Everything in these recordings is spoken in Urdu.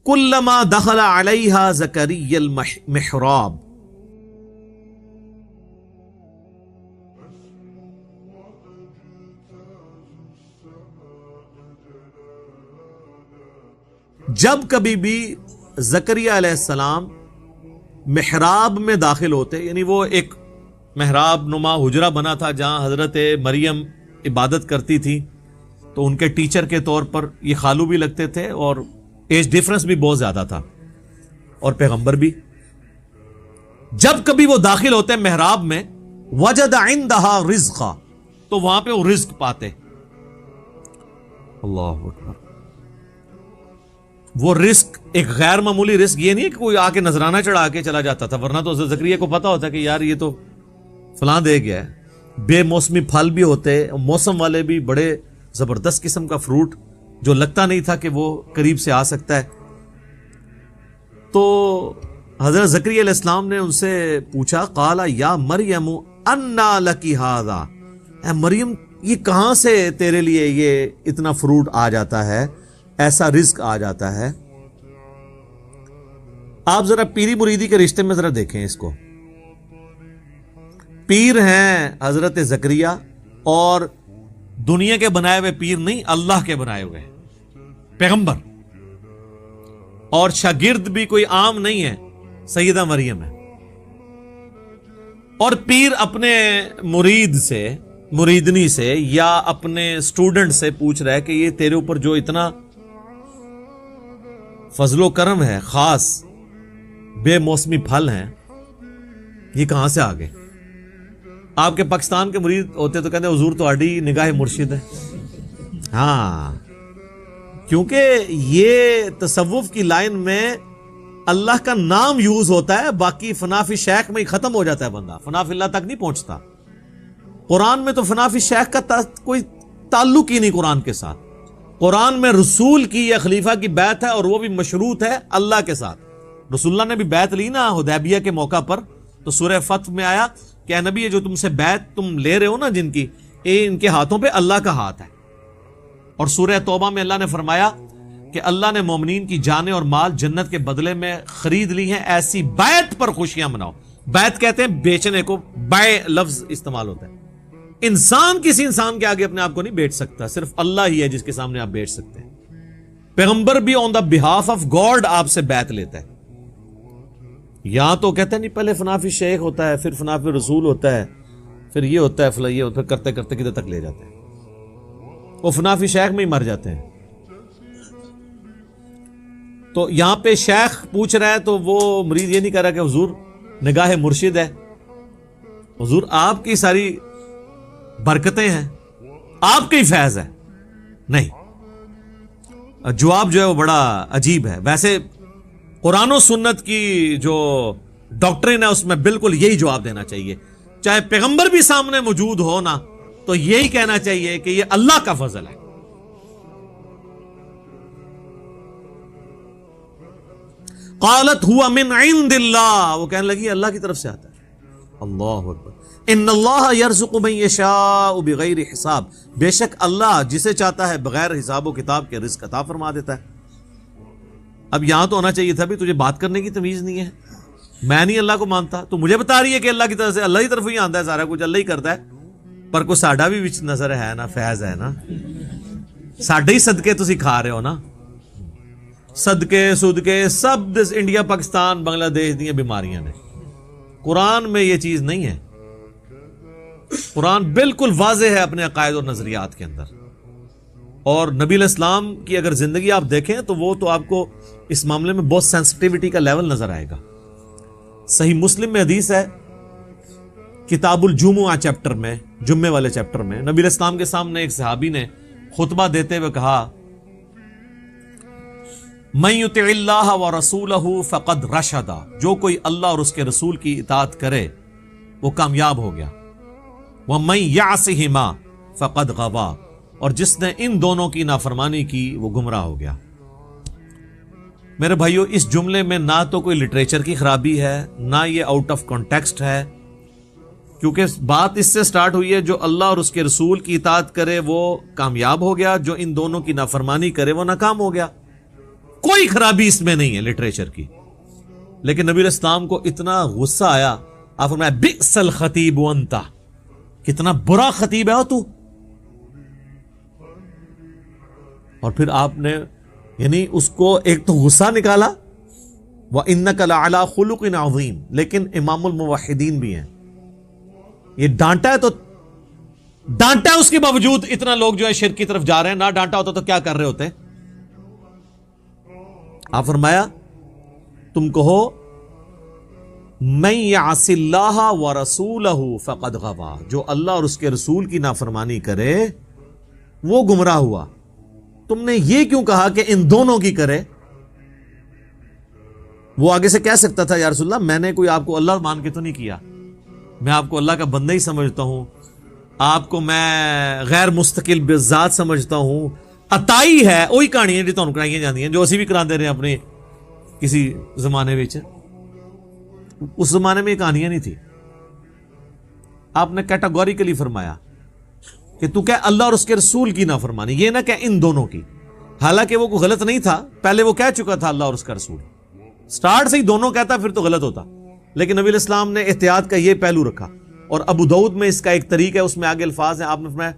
کلما دخل علیہا زکریا المحراب، جب کبھی بھی زکریا علیہ السلام محراب میں داخل ہوتے، یعنی وہ ایک محراب نما حجرہ بنا تھا جہاں حضرت مریم عبادت کرتی تھی، تو ان کے ٹیچر کے طور پر یہ خالو بھی لگتے تھے اور ایج ڈیفرنس بھی بہت زیادہ تھا، اور پیغمبر بھی۔ جب کبھی وہ داخل ہوتے محراب میں، وجد عندہا رزقا، تو وہاں پہ وہ رزق پاتے۔ اللہ اکبر۔ وہ رزق ایک غیر معمولی رزق، یہ نہیں کہ کوئی آ کے نذرانہ چڑھا کے چلا جاتا تھا، ورنہ تو زکریا کو پتا ہوتا کہ یار یہ تو فلاں دے گیا ہے۔ بے موسمی پھل بھی ہوتے، موسم والے بھی، بڑے زبردست قسم کا فروٹ جو لگتا نہیں تھا کہ وہ قریب سے آ سکتا ہے۔ تو حضرت زکریا علیہ السلام نے ان سے پوچھا، قال یا مریم انا لکی ھذا، اے مریم یہ کہاں سے تیرے لیے یہ اتنا فروٹ آ جاتا ہے، ایسا رزق آ جاتا ہے۔ آپ ذرا پیری مریدی کے رشتے میں ذرا دیکھیں اس کو۔ پیر ہیں حضرت زکریا، اور دنیا کے بنائے ہوئے پیر نہیں، اللہ کے بنائے ہوئے پیغمبر، اور شاگرد بھی کوئی عام نہیں ہے، سیدہ مریم ہے۔ اور پیر اپنے مرید سے، مریدنی سے، یا اپنے سٹوڈنٹ سے پوچھ رہا ہے کہ یہ تیرے اوپر جو اتنا فضل و کرم ہے، خاص بے موسمی پھل ہیں، یہ کہاں سے آ گئے؟ آپ کے پاکستان کے مرید ہوتے تو کہتے ہیں حضور تہاڈی نگاہ مرشد ہے۔ ہاں، کیونکہ یہ تصوف کی لائن میں اللہ کا نام یوز ہوتا ہے، باقی فنا فی شیخ میں ہی ختم ہو جاتا ہے بندہ، فنا فی اللہ تک نہیں پہنچتا۔ قرآن میں تو فنا فی شیخ کا کوئی تعلق ہی نہیں قرآن کے ساتھ۔ قرآن میں رسول کی یا خلیفہ کی بیعت ہے، اور وہ بھی مشروط ہے اللہ کے ساتھ۔ رسول اللہ نے بھی بیعت لی نا حدیبیہ کے موقع پر، تو سورہ فتح میں آیا کہ اے نبی، یہ جو تم سے بیعت تم لے رہے ہو نا جن کی، یہ ان کے ہاتھوں پہ اللہ کا ہاتھ ہے۔ اور سورہ توبہ میں اللہ نے فرمایا کہ اللہ نے مومنین کی جانیں اور مال جنت کے بدلے میں خرید لی ہیں، ایسی بیعت پر خوشیاں مناؤ۔ بیعت کہتے ہیں بیچنے کو، بائے لفظ استعمال ہوتا ہے۔ انسان کسی انسان کے آگے اپنے آپ کو نہیں بیچ سکتا، صرف اللہ ہی ہے جس کے سامنے آپ بیچ سکتے ہیں۔ پیغمبر بھی آن دا بہاف آف گاڈ آپ سے بیعت لیتا ہے۔ یہاں تو کہتے ہیں نہیں، پہلے فنا فی شیخ ہوتا ہے، پھر فنا فی رسول ہوتا ہے، پھر یہ ہوتا ہے، فلاں یہ ہوتا ہے، کرتے کرتے کدھر تک لے جاتے ہیں، وہ فنا فی شیخ میں ہی مر جاتے ہیں۔ تو یہاں پہ شیخ پوچھ رہا ہے تو وہ مرید یہ نہیں کہہ رہا کہ حضور نگاہ مرشد ہے، حضور آپ کی ساری برکتیں ہیں، آپ کا ہی فیض ہے، نہیں۔ جواب جو ہے وہ بڑا عجیب ہے۔ ویسے قرآن و سنت کی جو ڈاکٹرن ہے اس میں بالکل یہی جواب دینا چاہیے، چاہے پیغمبر بھی سامنے موجود ہو نا، تو یہی کہنا چاہیے کہ یہ اللہ کا فضل ہے۔ قالت ہوا من عند اللہ، وہ کہنے لگی اللہ کی طرف سے آتا ہے۔ اللہ اکبر۔ ان اللہ یرزق من یشاء بغیر حساب، بے شک اللہ جسے چاہتا ہے بغیر حساب و کتاب کے رزق عطا فرما دیتا ہے۔ اب یہاں تو ہونا چاہیے تھا بھی تجھے بات کرنے کی تمیز نہیں ہے، میں نہیں اللہ کو مانتا، تو مجھے بتا رہی ہے کہ اللہ کی طرف سے، اللہ کی طرف ہی آتا ہے سارا کچھ، اللہ ہی کرتا ہے، پر کوئی ساڈا بھی وچ نظر ہے نا، فیض ہے نا، ساڈے ہی صدقے تسی کھا رہے ہو نا، صدقے صدقے سب انڈیا پاکستان بنگلہ دیش دی بیماریاں نے۔ قرآن میں یہ چیز نہیں ہے، قرآن بالکل واضح ہے اپنے عقائد اور نظریات کے اندر، اور نبی علیہ السلام کی اگر زندگی آپ دیکھیں تو وہ تو آپ کو اس معاملے میں بہت سینسٹیوٹی کا لیول نظر آئے گا۔ صحیح مسلم میں حدیث ہے، کتاب الجمعہ چیپٹر میں، جمعے والے چیپٹر میں، نبی علیہ السلام کے سامنے ایک صحابی نے خطبہ دیتے ہوئے کہا، من یطع اللہ ورسولہ فقد رشد، جو کوئی اللہ اور اس کے رسول کی اطاعت کرے وہ کامیاب ہو گیا، ومن یعصہما فقد غوا، اور جس نے ان دونوں کی نافرمانی کی وہ گمراہ ہو گیا۔ میرے بھائیو، اس جملے میں نہ تو کوئی لٹریچر کی خرابی ہے، نہ یہ آؤٹ آف کانٹیکسٹ ہے، کیونکہ بات اس سے سٹارٹ ہوئی ہے جو اللہ اور اس کے رسول کی اطاعت کرے وہ کامیاب ہو گیا، جو ان دونوں کی نافرمانی کرے وہ ناکام ہو گیا۔ کوئی خرابی اس میں نہیں ہے لٹریچر کی. لیکن نبی علیہ السلام کو اتنا غصہ آیا, آپ فرمایا بئس الخطیب انت, کتنا برا خطیب ہے تو. اور پھر آپ نے یعنی اس کو ایک تو غصہ نکالا, وَإِنَّكَ لَعَلَىٰ خُلُقٍ عَظِيمٍ, لیکن امام الموحدین بھی ہیں. یہ ڈانٹا ہے تو ڈانٹا ہے, اس کے باوجود اتنا لوگ جو ہے شرک کی طرف جا رہے ہیں. نہ ڈانٹا ہوتا تو کیا کر رہے ہوتے. آپ فرمایا تم کہو مَن يَعْصِ اللَّهَ وَرَسُولَهُ فَقَدْ غَوَىٰ, جو اللہ اور اس کے رسول کی نافرمانی کرے وہ گمراہ ہوا. تم نے یہ کیوں کہا کہ ان دونوں کی کرے؟ وہ آگے سے کہہ سکتا تھا یا رسول اللہ میں نے کوئی آپ کو اللہ مان کے تو نہیں کیا, میں آپ کو اللہ کا بندہ ہی سمجھتا ہوں, آپ کو میں غیر مستقل بذات سمجھتا ہوں. عطائی ہے وہی کہانیاں جو تمہیں کرائی جاتی ہیں, جو اسی بھی کرا دے رہے ہیں اپنے کسی زمانے میں. اس زمانے میں یہ کہانیاں نہیں تھی. آپ نے کیٹاگوریکلی فرمایا کہ تو کہ اللہ اور اس کے رسول کی نافرمانی, یہ نہ کہ ان دونوں کی. حالانکہ وہ کوئی غلط نہیں تھا, پہلے وہ کہہ چکا تھا اللہ اور اس کا رسول, سٹارٹ سے ہی دونوں کہتا پھر تو غلط ہوتا. لیکن نبی علیہ السلام نے احتیاط کا یہ پہلو رکھا. اور ابو داؤد میں اس کا ایک طریقہ ہے, اس میں آگے الفاظ ہیں, آپ نے فرمایا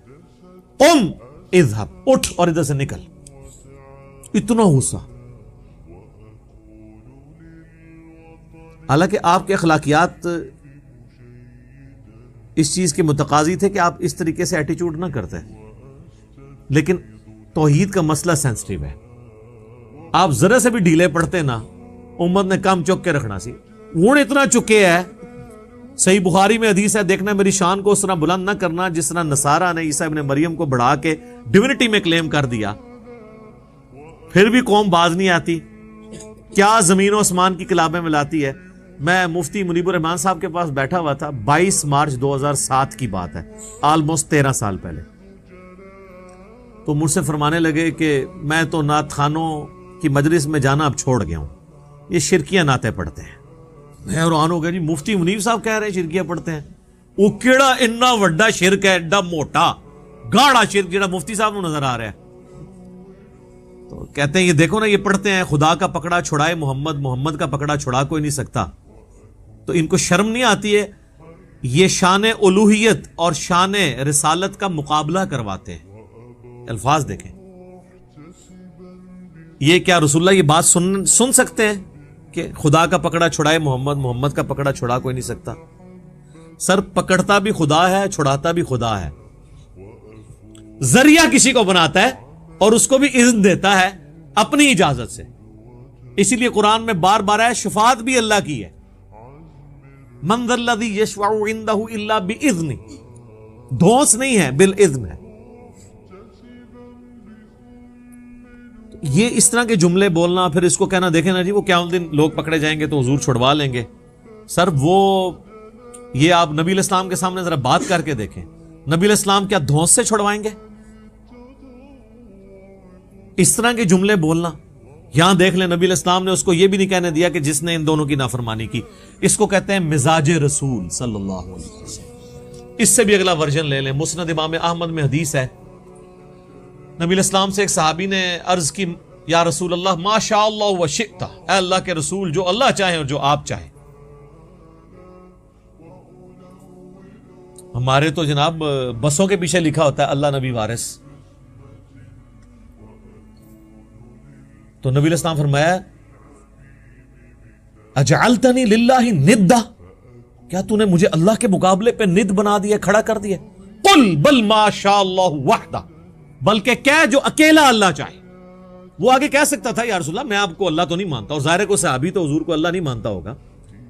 قم اذهب, اٹھ اور ادھر سے نکل. اتنا غصہ. حالانکہ آپ کے اخلاقیات اس چیز کے متقاضی تھے کہ آپ اس طریقے سے ایٹیچیوڈ نہ کرتے, لیکن توحید کا مسئلہ سینسٹیو ہے. آپ ذرا سے بھی ڈھیلے پڑتے نا, امت نے کام چک کے رکھنا سی. وہ اتنا چکے ہے. صحیح بخاری میں حدیث ہے, دیکھنا میری شان کو اس طرح بلند نہ کرنا جس طرح نصارہ نے عیسیٰ ابن مریم کو بڑھا کے ڈیونٹی میں کلیم کر دیا. پھر بھی قوم باز نہیں آتی, کیا زمین و آسمان کی کلابیں ملاتی ہے. میں مفتی منیب الرحمان صاحب کے پاس بیٹھا ہوا تھا, 22 مارچ 2007 کی بات ہے, آلموسٹ 13 سال پہلے. تو مجھ سے فرمانے لگے کہ میں تو نعت خانوں کی مجلس میں جانا اب چھوڑ گیا ہوں, یہ شرکیاں نعتیں پڑھتے ہیں. میں حیران ہو گیا جی, مفتی منیب صاحب کہہ رہے ہیں شرکیاں پڑھتے ہیں. وہ کیڑا اتنا وڈا شرک ہے, ایڈا موٹا گاڑا شرک جڑا مفتی صاحب کو نظر آ رہا ہے. تو کہتے ہیں یہ دیکھو نا, یہ پڑھتے ہیں خدا کا پکڑا چھڑائے محمد, محمد کا پکڑا چھڑا کوئی نہیں سکتا. تو ان کو شرم نہیں آتی ہے, یہ شان الوہیت اور شان رسالت کا مقابلہ کرواتے ہیں. الفاظ دیکھیں, یہ کیا رسول اللہ یہ بات سن سکتے ہیں کہ خدا کا پکڑا چھڑائے محمد, محمد کا پکڑا چھڑا کوئی نہیں سکتا. سر پکڑتا بھی خدا ہے, چھڑاتا بھی خدا ہے. ذریعہ کسی کو بناتا ہے اور اس کو بھی اذن دیتا ہے اپنی اجازت سے. اسی لیے قرآن میں بار بار ہے شفاعت بھی اللہ کی ہے. من ذا الذی یشفع عندہ الا باذنہ, دھونس نہیں ہے, بالاذن ہے. یہ اس طرح کے جملے بولنا, پھر اس کو کہنا دیکھیں نا جی وہ قیامت دن لوگ پکڑے جائیں گے تو حضور چھڑوا لیں گے. سر وہ یہ آپ نبی علیہ السلام کے سامنے ذرا بات کر کے دیکھیں, نبی علیہ السلام کیا دھونس سے چھڑوائیں گے؟ اس طرح کے جملے بولنا. یہاں دیکھ لیں نبی علیہ السلام نے اس کو یہ بھی نہیں کہنے دیا کہ جس نے ان دونوں کی نافرمانی کی. اس کو کہتے ہیں مزاج رسول صلی اللہ علیہ وسلم. اس سے بھی اگلا ورژن لے لیں, مسند امام احمد میں حدیث ہے, نبی علیہ السلام سے ایک صحابی نے عرض کی یا رسول اللہ ما شاء اللہ و شئت, اے اللہ کے رسول جو اللہ چاہے اور جو آپ چاہیں. ہمارے تو جناب بسوں کے پیچھے لکھا ہوتا ہے اللہ نبی وارث. تو نبی علیہ السلام فرمایا اجعلتنی للہ ندا, کیا تو نے مجھے اللہ کے مقابلے پہ ند بنا دیا, کھڑا کر دیا. قل بل ما شاء اللہ وحدہ, بلکہ کہہ جو اکیلا اللہ چاہے. وہ آگے کہہ سکتا تھا یا رسول اللہ میں آپ کو اللہ تو نہیں مانتا, اور ظاہر کو صحابی تو حضور کو اللہ نہیں مانتا ہوگا.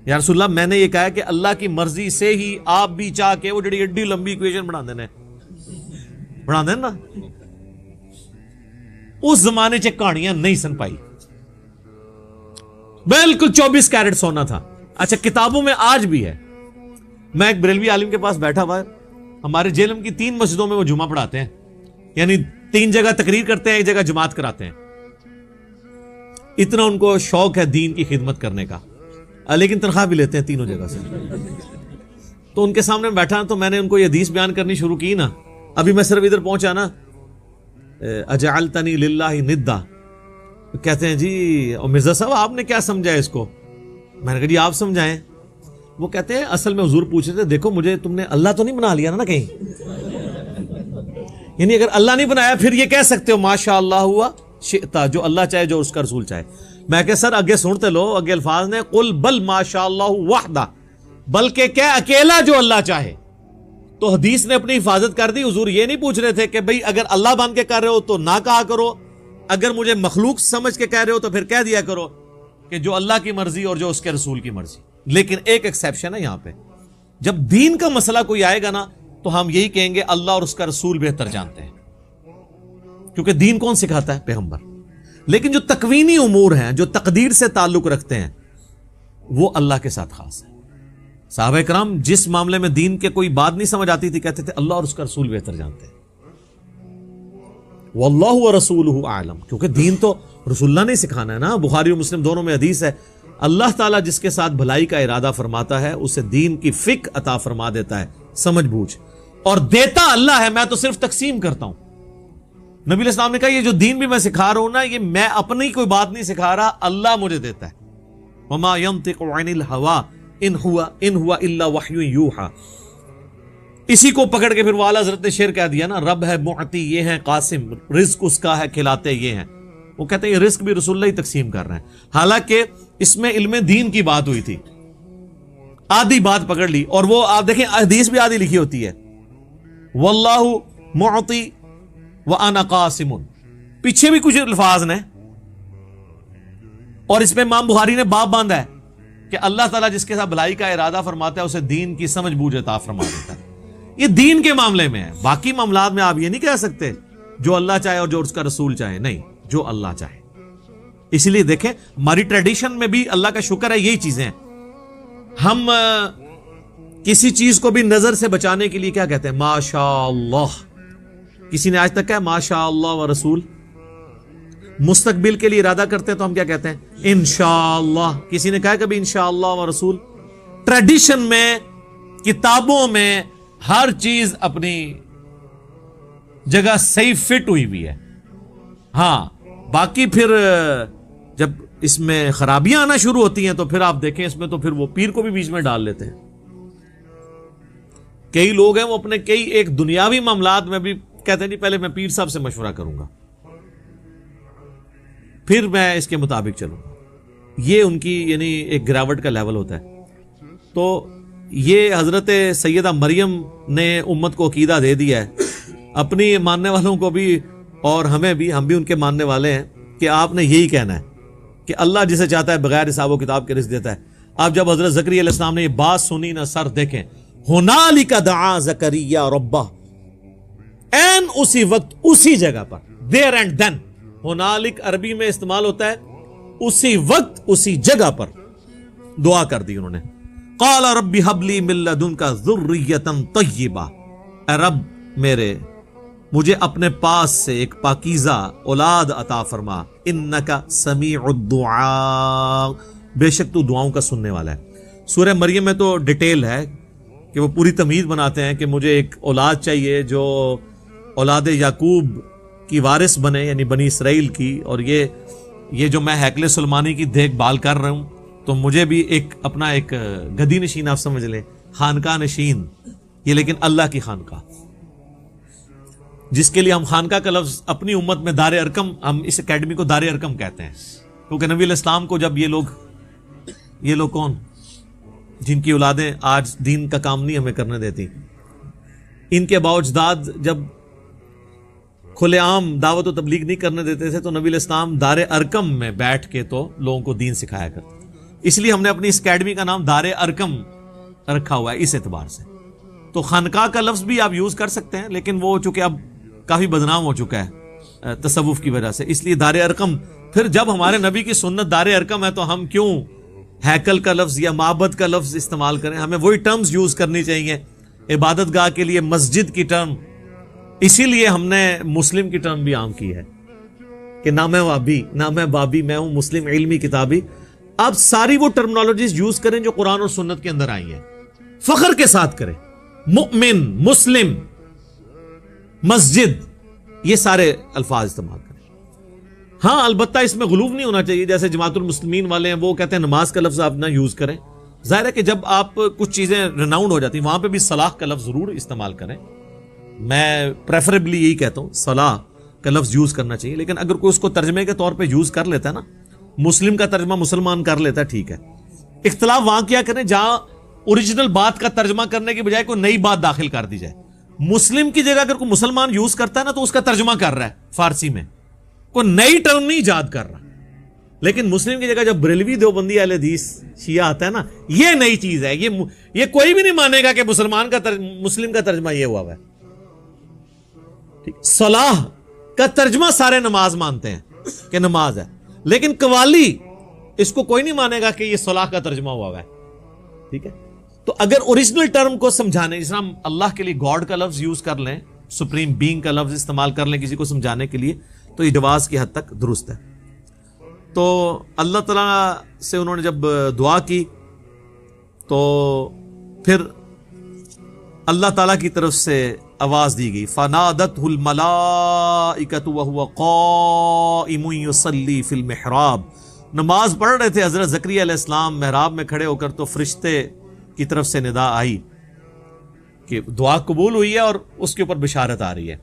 یا رسول اللہ میں نے یہ کہا کہ اللہ کی مرضی سے ہی آپ بھی چاہ کے وہ جڑی ایڈی لمبی ایکویشن بنا دینا نا. اس زمانے سے کہانیاں نہیں سن پائی, بالکل 24 کیرٹ سونا تھا. اچھا کتابوں میں آج بھی ہے. میں ایک بریلوی عالم کے پاس بیٹھا ہوا ہے, ہمارے جیلم کی 3 مسجدوں میں وہ جمعہ پڑھاتے ہیں, یعنی 3 جگہ تقریر کرتے ہیں, 1 جگہ جماعت کراتے ہیں. اتنا ان کو شوق ہے دین کی خدمت کرنے کا, لیکن تنخواہ بھی لیتے ہیں تینوں جگہ سے. تو ان کے سامنے بیٹھا تو میں نے ان کو یہ حدیث بیان کرنی شروع کی نا, ابھی میں صرف ادھر پہنچا نا اجعلتنی للہ ندا, کہتے ہیں جی مرزا صاحب آپ نے کیا سمجھا اس کو؟ میں نے کہا جی آپ سمجھائیں. وہ کہتے ہیں اصل میں حضور پوچھ رہے تھے دیکھو مجھے تم نے اللہ تو نہیں بنا لیا نا کہیں, یعنی اگر اللہ نہیں بنایا پھر یہ کہہ سکتے ہو ماشاء اللہ ہوا شئتا, جو اللہ چاہے جو اس کا رسول چاہے. میں کہ سر اگے سنتے لو, اگے الفاظ نے قل بل ماشاء اللہ وحدہ, بلکہ کیا اکیلا جو اللہ چاہے. تو حدیث نے اپنی حفاظت کر دی. حضور یہ نہیں پوچھ رہے تھے کہ بھئی اگر اللہ بن کے کر رہے ہو تو نہ کہا کرو, اگر مجھے مخلوق سمجھ کے کہہ رہے ہو تو پھر کہہ دیا کرو کہ جو اللہ کی مرضی اور جو اس کے رسول کی مرضی. لیکن ایک ایکسیپشن ہے یہاں پہ, جب دین کا مسئلہ کوئی آئے گا نا تو ہم یہی کہیں گے اللہ اور اس کا رسول بہتر جانتے ہیں, کیونکہ دین کون سکھاتا ہے؟ پیغمبر. لیکن جو تکوینی امور ہیں جو تقدیر سے تعلق رکھتے ہیں وہ اللہ کے ساتھ خاص ہے. صحابہ کرام جس معاملے میں دین کے کوئی بات نہیں سمجھ آتی تھی کہتے تھے اللہ اور اس کا رسول بہتر جانتے ہیں. واللہ ورسولہ اعلم, کیونکہ دین تو رسول اللہ نے سکھانا ہے نا. بخاری و مسلم دونوں میں حدیث ہے, اللہ تعالیٰ جس کے ساتھ بھلائی کا ارادہ فرماتا ہے اسے دین کی فقہ عطا فرما دیتا ہے, سمجھ بوجھ, اور دیتا اللہ ہے, میں تو صرف تقسیم کرتا ہوں. نبی علیہ السلام نے کہا یہ جو دین بھی میں سکھا رہا ہوں نا یہ میں اپنی کوئی بات نہیں سکھا رہا, اللہ مجھے دیتا ہے. وما ينطق عن الهوى ان هو الا وحی یوحى. اسی کو پکڑ کے پھر والا حضرت نے شعر کہہ دیا نا, رب ہے معطی یہ ہے قاسم, رزق اس کا ہے کھلاتے یہ ہیں. وہ کہتے ہیں یہ رزق بھی رسول اللہ ہی تقسیم کر رہے ہیں, حالانکہ اس میں علم دین کی بات ہوئی تھی. آدھی بات پکڑ لی, اور وہ آپ دیکھیں حدیث بھی آدھی لکھی ہوتی ہے, واللہ معطی وانا قاسم, پیچھے بھی کچھ الفاظ نے, اور اس میں امام بخاری نے باب باندھا ہے کہ اللہ تعالیٰ جس کے ساتھ بھلائی کا ارادہ فرماتا ہے اسے دین کی سمجھ بوجھ عطا فرما دیتا ہے. یہ دین کے معاملے میں ہے, باقی معاملات میں آپ یہ نہیں کہہ سکتے جو اللہ چاہے اور جو اس کا رسول چاہے, نہیں, جو اللہ چاہے. اسی لیے دیکھیں ہماری ٹریڈیشن میں بھی اللہ کا شکر ہے یہی چیزیں ہیں. ہم کسی چیز کو بھی نظر سے بچانے کے لیے کیا کہتے ہیں؟ ماشاء اللہ. کسی نے آج تک کہا ماشاء اللہ و رسول؟ مستقبل کے لیے ارادہ کرتے ہیں تو ہم کیا کہتے ہیں؟ انشاءاللہ. کسی نے کہا کبھی انشاءاللہ و رسول؟ ٹریڈیشن میں, کتابوں میں ہر چیز اپنی جگہ صحیح فٹ ہوئی ہوئی ہے. ہاں باقی پھر جب اس میں خرابیاں آنا شروع ہوتی ہیں تو پھر آپ دیکھیں اس میں تو پھر وہ پیر کو بھی بیچ میں ڈال لیتے ہیں. کئی لوگ ہیں وہ اپنے کئی ایک دنیاوی معاملات میں بھی کہتے ہیں نہیں پہلے میں پیر صاحب سے مشورہ کروں گا پھر میں اس کے مطابق چلوں گا. یہ ان کی یعنی ایک گراوٹ کا لیول ہوتا ہے. تو یہ حضرت سیدہ مریم نے امت کو عقیدہ دے دیا ہے, اپنی ماننے والوں کو بھی اور ہمیں بھی, ہم بھی ان کے ماننے والے ہیں کہ آپ نے یہی کہنا ہے کہ اللہ جسے چاہتا ہے بغیر حساب و کتاب کے رزق دیتا ہے. آپ جب حضرت زکریا علیہ السلام نے یہ بات سنی نا, سر دیکھیں, ہنالک دعا زکریا ربہ, این اسی وقت اسی جگہ پر, دیر اینڈ دین. ہنالک عربی میں استعمال ہوتا ہے اسی وقت اسی جگہ پر دعا کر دی انہوں نے. قال رب هب لي من لدنك ذرية طيبة, اے رب میرے مجھے اپنے پاس سے ایک پاکیزہ اولاد عطا فرما, انک سمیع الدعاء, بے شک تو دعاؤں کا سننے والا ہے. سورہ مریم میں تو ڈیٹیل ہے کہ وہ پوری تمہید بناتے ہیں کہ مجھے ایک اولاد چاہیے جو اولاد یعقوب کی وارث بنے, یعنی بنی اسرائیل کی, اور یہ جو میں ہیکل سلمانی کی دیکھ بھال کر رہا ہوں تو مجھے بھی ایک اپنا ایک گدی نشین آپ سمجھ لیں, خانقاہ نشین, یہ لیکن اللہ کی خانقاہ, جس کے لیے ہم خانقاہ کا لفظ اپنی امت میں دار ارکم, ہم اس اکیڈمی کو دار ارکم کہتے ہیں, کیونکہ نبی علیہ السلام کو جب یہ لوگ کون جن کی اولادیں آج دین کا کام نہیں ہمیں کرنے دیتی, ان کے باوجداد جب کھلے عام دعوت و تبلیغ نہیں کرنے دیتے تھے تو نبی علیہ السلام دار ارکم میں بیٹھ کے تو لوگوں کو دین سکھایا کرتے. اس لیے ہم نے اپنی اس اکیڈمی کا نام دار ارکم رکھا ہوا ہے اس اعتبار سے. تو خانقاہ کا لفظ بھی آپ یوز کر سکتے ہیں, لیکن وہ چونکہ اب کافی بدنام ہو چکا ہے تصوف کی وجہ سے, اس لیے دار ارکم. پھر جب ہمارے نبی کی سنت دار ارکم ہے تو ہم کیوں ہیکل کا لفظ یا معبد کا لفظ استعمال کریں؟ ہمیں وہی ٹرمز یوز کرنی چاہیے. عبادت گاہ کے لیے مسجد کی ٹرم, اسی لیے ہم نے مسلم کی ٹرم بھی عام کی ہے کہ نہ میں وابی نہ میں بابی, میں ہوں مسلم علمی کتابی. آپ ساری وہ ٹرمنالوجیز یوز کریں جو قرآن اور سنت کے اندر آئی ہیں, فخر کے ساتھ کریں. مؤمن, مسلم, مسجد, یہ سارے الفاظ استعمال کریں. ہاں البتہ اس میں غلو نہیں ہونا چاہیے، جیسے جماعت المسلمین والے ہیں وہ کہتے ہیں نماز کا لفظ آپ نہ یوز کریں. ظاہر ہے کہ جب آپ کچھ چیزیں ریناؤنڈ ہو جاتی ہیں وہاں پہ بھی صلاح کا لفظ ضرور استعمال کریں. میں پریفریبلی یہی کہتا ہوں صلاح کا لفظ یوز کرنا چاہیے، لیکن اگر کوئی اس کو ترجمے کے طور پہ یوز کر لیتا ہے نا، مسلم کا ترجمہ مسلمان کر لیتا ہے، ٹھیک ہے. اختلاف وہاں کیا کریں جہاں اوریجنل بات کا ترجمہ کرنے کی بجائے کوئی نئی بات داخل کر دی جائے. مسلم کی جگہ اگر کوئی مسلمان یوز کرتا ہے نا تو اس کا ترجمہ کر رہا ہے فارسی میں، کوئی نئی ٹرم نہیں ایجاد کر رہا. لیکن مسلم کی جگہ جب بریلوی دیوبندی اہل حدیث شیعہ آتا ہے نا، یہ نئی چیز ہے، یہ کوئی بھی نہیں مانے گا کہ مسلمان کا مسلم کا ترجمہ یہ ہوا ہے. صلاح کا ترجمہ سارے نماز مانتے ہیں کہ نماز ہے، لیکن قوالی اس کو کوئی نہیں مانے گا کہ یہ صلاح کا ترجمہ ہوا ہے. ٹھیک ہے، تو اگر اوریجنل ٹرم کو سمجھانے، جس طرح اللہ کے لیے گاڈ کا لفظ یوز کر لیں، سپریم بینگ کا لفظ استعمال کر لیں کسی کو سمجھانے کے لیے، تو یہ جواز کی حد تک درست ہے. تو اللہ تعالیٰ سے انہوں نے جب دعا کی تو پھر اللہ تعالیٰ کی طرف سے آواز دی گئی، فَنَادَتْهُ الْمَلَائِكَةُ وَهُوَ قَائِمٌ يُصَلِّي فِي الْمِحْرَابِ. نماز پڑھ رہے تھے حضرت زکریا علیہ السلام محراب میں کھڑے ہو کر، تو فرشتے کی طرف سے ندا آئی کہ دعا قبول ہوئی ہے اور اس کے اوپر بشارت آ رہی ہے.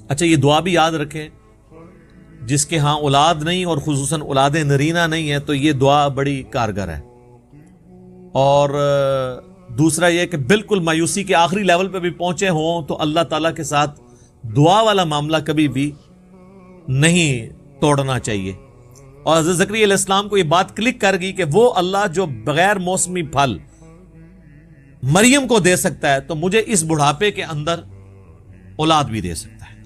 اچھا یہ دعا بھی یاد رکھیں، جس کے ہاں اولاد نہیں اور خصوصاً اولاد نرینہ نہیں ہے تو یہ دعا بڑی کارگر ہے. اور دوسرا یہ کہ بالکل مایوسی کے آخری لیول پہ بھی پہنچے ہوں تو اللہ تعالیٰ کے ساتھ دعا والا معاملہ کبھی بھی نہیں توڑنا چاہیے. اور حضرت زکریا علیہ السلام کو یہ بات کلک کر گئی کہ وہ اللہ جو بغیر موسمی پھل مریم کو دے سکتا ہے تو مجھے اس بڑھاپے کے اندر اولاد بھی دے سکتا ہے.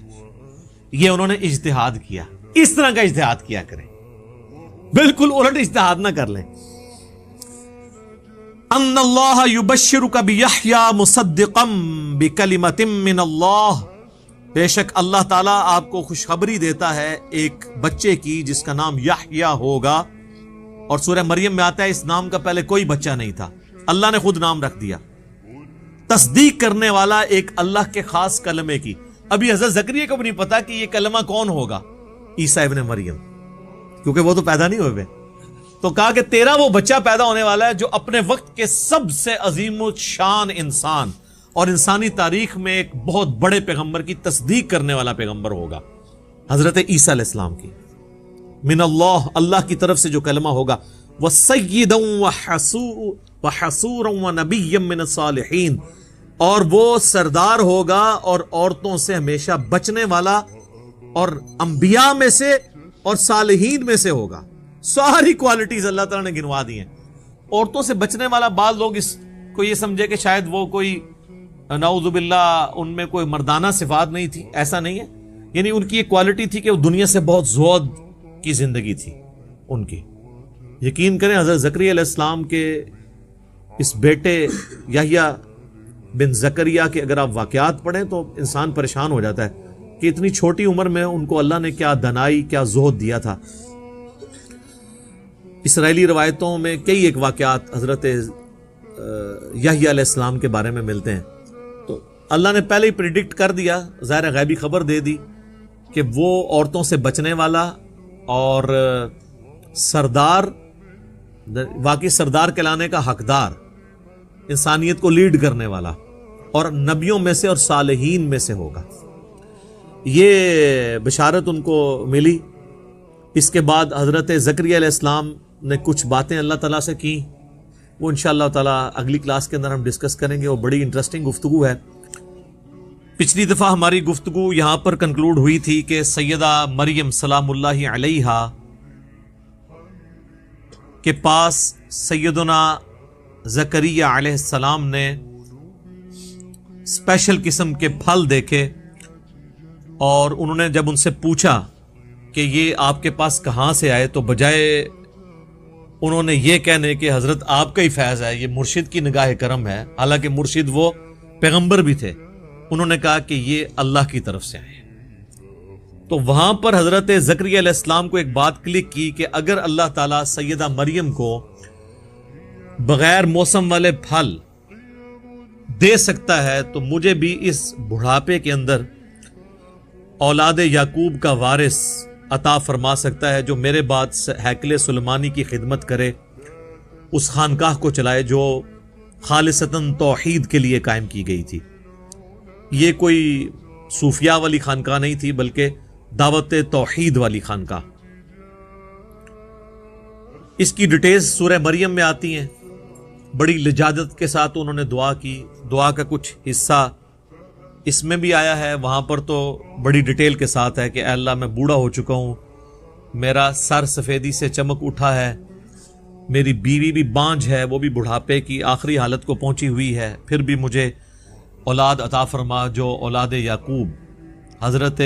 یہ انہوں نے اجتہاد کیا، اس طرح کا اجتہاد کیا کریں، بالکل الٹ اجتہاد نہ کر لیں. ان اللہ یبشرک بیحییٰ مصدقا بکلمۃ من اللہ، بے شک اللہ تعالیٰ آپ کو خوشخبری دیتا ہے ایک بچے کی جس کا نام یحییٰ ہوگا. اور سورہ مریم میں آتا ہے اس نام کا پہلے کوئی بچہ نہیں تھا، اللہ نے خود نام رکھ دیا، تصدیق کرنے والا ایک اللہ کے خاص کلمے کی. ابھی حضرت زکریا کو بھی نہیں پتا کہ یہ کلمہ کون ہوگا، عیسیٰ ابن مریم، کیونکہ وہ تو پیدا نہیں ہوئے. تو کہا کہ تیرا وہ بچہ پیدا ہونے والا ہے جو اپنے وقت کے سب سے عظیم الشان انسان اور انسانی تاریخ میں ایک بہت بڑے پیغمبر کی تصدیق کرنے والا پیغمبر ہوگا، حضرت عیسیٰ علیہ السلام کی. من اللہ، اللہ کی طرف سے جو کلمہ ہوگا، وَسَيِّدًا وَحَصُورًا وَنَبِيًّا مِّنَ الصَّالِحِينَ، اور وہ سردار ہوگا اور عورتوں سے ہمیشہ بچنے والا اور انبیاء میں سے اور صالحین میں سے ہوگا. ساری کوالٹیز اللہ تعالیٰ نے گنوا دی ہیں. عورتوں سے بچنے والا، بعض لوگ اس کو یہ سمجھے کہ شاید وہ کوئی نعوذ باللہ ان میں کوئی مردانہ صفات نہیں تھی، ایسا نہیں ہے. یعنی ان کی ایک کوالٹی تھی کہ وہ دنیا سے بہت زہد کی زندگی تھی ان کی. یقین کریں حضرت زکریا علیہ السلام کے اس بیٹے یحییٰ بن زکریا کے اگر آپ واقعات پڑھیں تو انسان پریشان ہو جاتا ہے کہ اتنی چھوٹی عمر میں ان کو اللہ نے کیا دنائی، کیا زہد دیا تھا. اسرائیلی روایتوں میں کئی ایک واقعات حضرت یحییٰ علیہ السلام کے بارے میں ملتے ہیں. تو اللہ نے پہلے ہی پریڈکٹ کر دیا، ظاہر غیبی خبر دے دی کہ وہ عورتوں سے بچنے والا اور سردار، واقعی سردار کہلانے کا حقدار، انسانیت کو لیڈ کرنے والا، اور نبیوں میں سے اور صالحین میں سے ہوگا. یہ بشارت ان کو ملی. اس کے بعد حضرت زکریا علیہ السلام نے کچھ باتیں اللہ تعالیٰ سے کی، وہ انشاءاللہ تعالیٰ اگلی کلاس کے اندر ہم ڈسکس کریں گے. وہ بڑی انٹرسٹنگ گفتگو ہے. پچھلی دفعہ ہماری گفتگو یہاں پر کنکلوڈ ہوئی تھی کہ سیدہ مریم سلام اللہ علیہا کے پاس سیدنا زکریا علیہ السلام نے اسپیشل قسم کے پھل دیکھے، اور انہوں نے جب ان سے پوچھا کہ یہ آپ کے پاس کہاں سے آئے تو بجائے انہوں نے یہ کہنے کہ حضرت آپ کا ہی فیض ہے، یہ مرشد کی نگاہ کرم ہے، حالانکہ مرشد وہ پیغمبر بھی تھے، انہوں نے کہا کہ یہ اللہ کی طرف سے آئے. تو وہاں پر حضرت زکریا علیہ السلام کو ایک بات کلک کی کہ اگر اللہ تعالیٰ سیدہ مریم کو بغیر موسم والے پھل دے سکتا ہے تو مجھے بھی اس بڑھاپے کے اندر اولاد یعقوب کا وارث عطا فرما سکتا ہے جو میرے بعد ہیکل سلیمانی کی خدمت کرے، اس خانقاہ کو چلائے جو خالصتاً توحید کے لیے قائم کی گئی تھی۔ یہ کوئی صوفیاء والی خانقاہ نہیں تھی بلکہ دعوت توحید والی خانقاہ۔ اس کی ڈیٹیلز سورہ مریم میں آتی ہیں۔ بڑی لجاجت کے ساتھ انہوں نے دعا کی، دعا کا کچھ حصہ اس میں بھی آیا ہے، وہاں پر تو بڑی ڈیٹیل کے ساتھ ہے کہ اے اللہ میں بوڑھا ہو چکا ہوں، میرا سر سفیدی سے چمک اٹھا ہے، میری بیوی بھی بانجھ ہے، وہ بھی بڑھاپے کی آخری حالت کو پہنچی ہوئی ہے، پھر بھی مجھے اولاد عطا فرما جو اولاد یعقوب، حضرت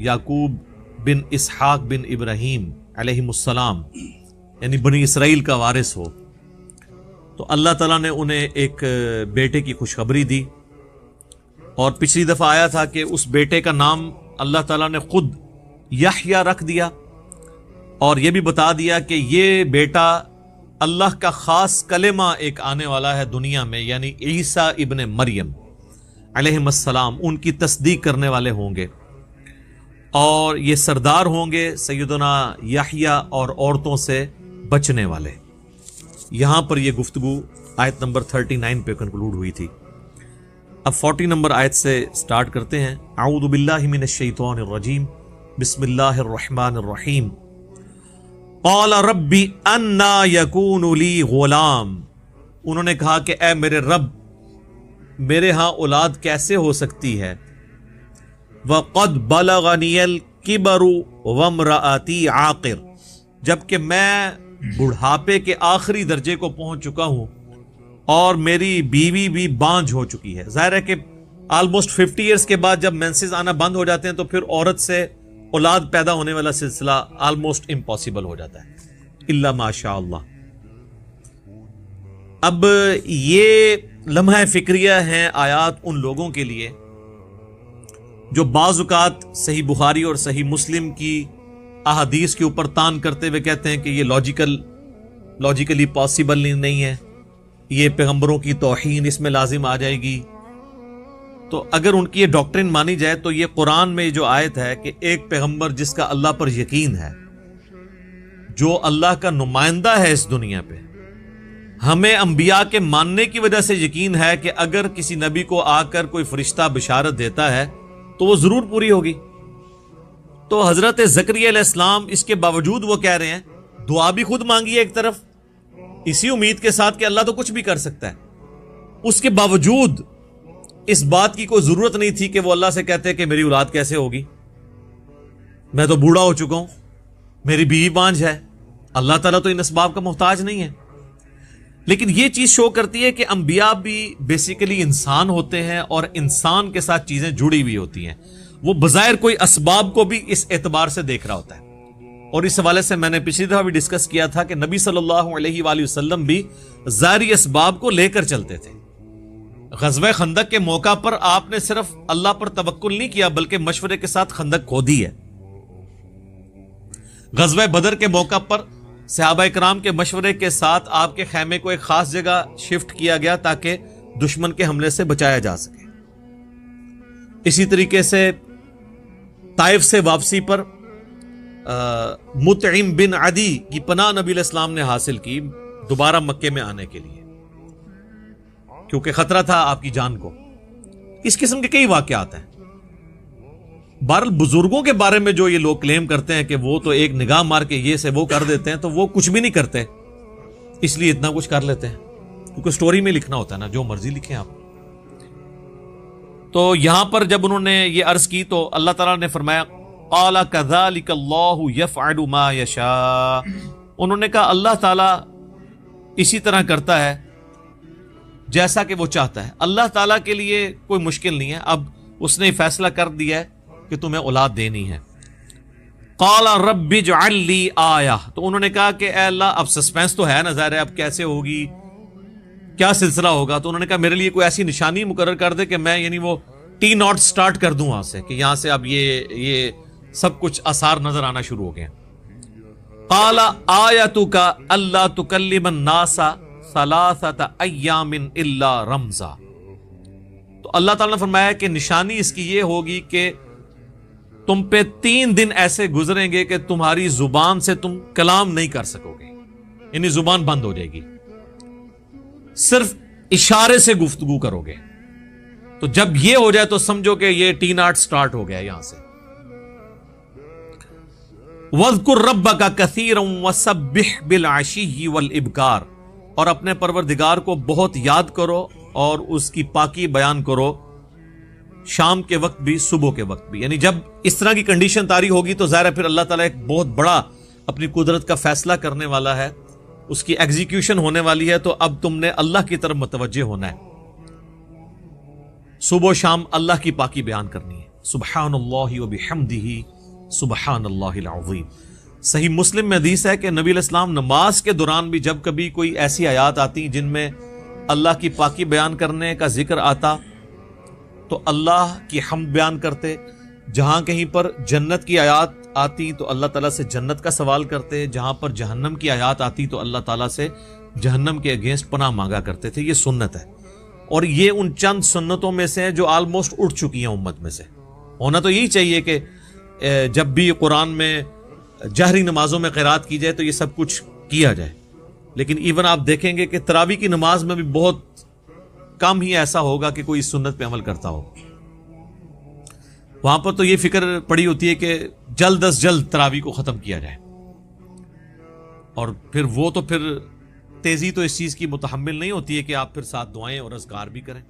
یعقوب بن اسحاق بن ابراہیم علیہم السلام، یعنی بنی اسرائیل کا وارث ہو۔ تو اللہ تعالیٰ نے انہیں ایک بیٹے کی خوشخبری دی، اور پچھلی دفعہ آیا تھا کہ اس بیٹے کا نام اللہ تعالیٰ نے خود یحییٰ رکھ دیا، اور یہ بھی بتا دیا کہ یہ بیٹا اللہ کا خاص کلمہ ایک آنے والا ہے دنیا میں، یعنی عیسیٰ ابن مریم علیہم السلام، ان کی تصدیق کرنے والے ہوں گے، اور یہ سردار ہوں گے سیدنا یحییٰ، اور عورتوں سے بچنے والے۔ یہاں پر یہ گفتگو آیت نمبر 39 پہ کنکلوڈ ہوئی تھی۔ اب 40 نمبر آیت سے سٹارٹ کرتے ہیں۔ اعوذ باللہ من الشیطان الرجیم، بسم اللہ الرحمن الرحیم۔ قال رب انا یکون لی غلام، انہوں نے کہا کہ اے میرے رب، میرے ہاں اولاد کیسے ہو سکتی ہے؟ وقد بلغنی الکبر وامرأتی عاقر، جبکہ میں بڑھاپے کے آخری درجے کو پہنچ چکا ہوں اور میری بیوی بھی بانجھ ہو چکی ہے۔ ظاہر ہے کہ آلموسٹ 50 ایئرس کے بعد جب مینسز آنا بند ہو جاتے ہیں تو پھر عورت سے اولاد پیدا ہونے والا سلسلہ آلموسٹ امپاسبل ہو جاتا ہے، الا ماشاء اللہ۔ اب یہ لمحہ فکریہ ہیں آیات ان لوگوں کے لیے جو بعض اوقات صحیح بخاری اور صحیح مسلم کی احادیث کے اوپر تان کرتے ہوئے کہتے ہیں کہ یہ لاجیکلی پاسبل نہیں ہے، یہ پیغمبروں کی توہین اس میں لازم آ جائے گی۔ تو اگر ان کی یہ ڈاکٹرن مانی جائے تو یہ قرآن میں جو آیت ہے کہ ایک پیغمبر جس کا اللہ پر یقین ہے، جو اللہ کا نمائندہ ہے اس دنیا پہ، ہمیں انبیاء کے ماننے کی وجہ سے یقین ہے کہ اگر کسی نبی کو آ کر کوئی فرشتہ بشارت دیتا ہے تو وہ ضرور پوری ہوگی۔ تو حضرت زکریا علیہ السلام اس کے باوجود وہ کہہ رہے ہیں، دعا بھی خود مانگی ہے ایک طرف اسی امید کے ساتھ کہ اللہ تو کچھ بھی کر سکتا ہے، اس کے باوجود اس بات کی کوئی ضرورت نہیں تھی کہ وہ اللہ سے کہتے کہ میری اولاد کیسے ہوگی، میں تو بوڑھا ہو چکا ہوں، میری بیوی بانجھ ہے۔ اللہ تعالیٰ تو ان اسباب کا محتاج نہیں ہے۔ لیکن یہ چیز شو کرتی ہے کہ انبیاء بھی بیسیکلی انسان ہوتے ہیں اور انسان کے ساتھ چیزیں جڑی ہوئی ہوتی ہیں، وہ بظاہر کوئی اسباب کو بھی اس اعتبار سے دیکھ رہا ہوتا ہے۔ اور اس حوالے سے میں نے پچھلی دفعہ بھی ڈسکس کیا تھا کہ نبی صلی اللہ علیہ وآلہ وسلم بھی ظاہری اسباب کو لے کر چلتے تھے۔ غزوہ خندق کے موقع پر آپ نے صرف اللہ پر توکل نہیں کیا بلکہ مشورے کے ساتھ خندق کھودی ہے۔ غزوہ بدر کے موقع پر صحابہ کرام کے مشورے کے ساتھ آپ کے خیمے کو ایک خاص جگہ شفٹ کیا گیا تاکہ دشمن کے حملے سے بچایا جا سکے۔ اسی طریقے سے طائف سے واپسی پر مطعم بن عدی کی پناہ نبی علیہ السلام نے حاصل کی دوبارہ مکے میں آنے کے لیے، کیونکہ خطرہ تھا آپ کی جان کو۔ اس قسم کے کئی واقعات ہیں۔ بہرحال بزرگوں کے بارے میں جو یہ لوگ کلیم کرتے ہیں کہ وہ تو ایک نگاہ مار کے یہ سے وہ کر دیتے ہیں، تو وہ کچھ بھی نہیں کرتے، اس لیے اتنا کچھ کر لیتے ہیں، کیونکہ سٹوری میں لکھنا ہوتا ہے نا، جو مرضی لکھیں آپ۔ تو یہاں پر جب انہوں نے یہ عرض کی تو اللہ تعالیٰ نے فرمایا قال كذلك الله يفعل ما يشاء، انہوں نے کہا اللہ تعالیٰ اسی طرح کرتا ہے جیسا کہ وہ چاہتا ہے۔ اللہ تعالیٰ کے لیے کوئی مشکل نہیں ہے، اب اس نے فیصلہ کر دیا ہے کہ تمہیں اولاد دینی ہے۔ قال رب اجعل لی آیہ، تو انہوں نے کہا کہ اے اللہ، اب سسپینس تو ہے نا، ظاہر ہے اب کیسے ہوگی، کیا سلسلہ ہوگا، تو انہوں نے کہا میرے لیے کوئی ایسی نشانی مقرر کر دے کہ میں یعنی وہ ٹی ناٹ سٹارٹ کر دوں وہاں سے، کہ یہاں سے اب یہ سب کچھ آثار نظر آنا شروع ہو گئے۔ قال آیتک اللہ تکلم الناس ثلاثۃ ایام الا رمزا، تو اللہ تعالیٰ نے فرمایا کہ نشانی اس کی یہ ہوگی کہ تم پہ 3 دن ایسے گزریں گے کہ تمہاری زبان سے تم کلام نہیں کر سکو گے، یعنی زبان بند ہو جائے گی، صرف اشارے سے گفتگو کرو گے۔ تو جب یہ ہو جائے تو سمجھو کہ یہ T0 سٹارٹ ہو گیا یہاں سے۔ وَاذْكُرْ رَبَّكَ كَثِيرًا وَسَبِّحْ بِالْعَشِيِّ وَالْإِبْكَارِ، اور اپنے پروردگار کو بہت یاد کرو اور اس کی پاکی بیان کرو، شام کے وقت بھی صبح کے وقت بھی۔ یعنی جب اس طرح کی کنڈیشن طاری ہوگی تو ظاہر ہے پھر اللہ تعالیٰ ایک بہت بڑا اپنی قدرت کا فیصلہ کرنے والا ہے، اس کی ایگزیکیوشن ہونے والی ہے، تو اب تم نے اللہ کی طرف متوجہ ہونا ہے، صبح و شام اللہ کی پاکی بیان کرنی ہے۔ سبحان اللہ وبحمدہ سبحان اللہ العظیم۔ صحیح مسلم میں حدیث ہے کہ نبی علیہ السلام نماز کے دوران بھی جب کبھی کوئی ایسی آیات آتی جن میں اللہ کی پاکی بیان کرنے کا ذکر آتا تو اللہ کی حمد بیان کرتے، جہاں کہیں پر جنت کی آیات آتی تو اللہ تعالیٰ سے جنت کا سوال کرتے، جہاں پر جہنم کی آیات آتی تو اللہ تعالیٰ سے جہنم کے اگینسٹ پناہ مانگا کرتے تھے۔ یہ سنت ہے، اور یہ ان چند سنتوں میں سے ہیں جو آلموسٹ اٹھ چکی ہیں امت میں سے۔ ہونا تو یہی چاہیے کہ جب بھی قرآن میں جہری نمازوں میں قرات کی جائے تو یہ سب کچھ کیا جائے، لیکن ایون آپ دیکھیں گے کہ تراویح کی نماز میں بھی بہت کم ہی ایسا ہوگا کہ کوئی اس سنت پہ عمل کرتا ہو۔ وہاں پر تو یہ فکر پڑی ہوتی ہے کہ جلد از جلد تراویح کو ختم کیا جائے، اور پھر وہ تو پھر تیزی تو اس چیز کی متحمل نہیں ہوتی ہے کہ آپ پھر ساتھ دعائیں اور اذکار بھی کریں۔